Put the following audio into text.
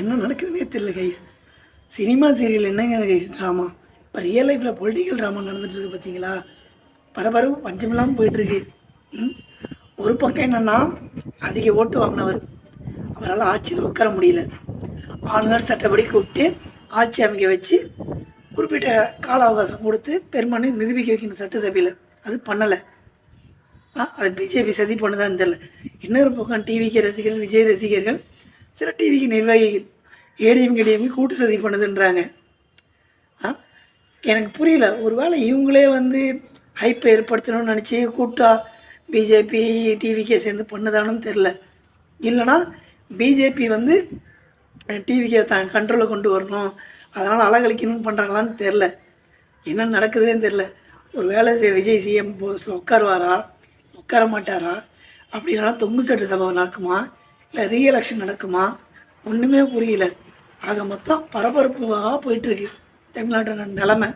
என்ன நடக்குதுன்னே தெரியல கைஸ். சினிமா சீரியல் என்னங்க கைஸ் ட்ராமா, இப்போ ரியல் லைஃப்பில் பொலிட்டிக்கல் ட்ராமா நடந்துகிட்ருக்கு பார்த்தீங்களா. பரபரப்பு பஞ்சமில்லாமல் போயிட்டுருக்கு. ஒரு பக்கம் என்னென்னா, அதிக ஓட்டு வாங்கினவர் அவரால் ஆட்சியில் உட்கார முடியல. ஆளுநர் சட்டப்படி கூப்பிட்டு ஆட்சி அமைக்க வச்சு குறிப்பிட்ட கால அவகாசம் கொடுத்து பெரும்பான்மை நிரூபிக்க வைக்கணும் சட்டசபையில். அது பண்ணலை. அது பிஜேபி சதி பண்ணுதான்னு தெரில. இன்னொரு பக்கம் டிவிக்கு ரசிகர்கள், விஜய் ரசிகர்கள், சில டிவிக்கு நிர்வாகிகள் ஏடிஎம்கே கூட்டு சதி பண்ணுதுன்றாங்க. எனக்கு புரியல. ஒரு வேளை இவங்களே வந்து ஹைப்பை ஏற்படுத்தணும்னு நினச்சி கூட்டா பிஜேபி டிவிக்கே சேர்ந்து பண்ணுதானும் தெரில. இல்லைனா பிஜேபி வந்து டிவிக்கே கண்ட்ரோலில் கொண்டு வரணும், அதனால் அலகழிக்கணும்னு பண்ணுறாங்களான்னு தெரில. என்ன நடக்குதுன்னு தெரில. ஒரு வேளை விஜய் சிஎம் போஸ்ட்டில் உட்காருவாரா, உட்கார மாட்டாரா, அப்படின்னா தொங்கு சட்ட சம்பவம் நடக்குமா, இல்லை ரீஎலெக்ஷன் நடக்குமா, ஒன்றுமே புரியல. ஆக மொத்தம் பரபரப்பாக போயிட்டுருக்கு தமிழ்நாட்டோட நிலமை.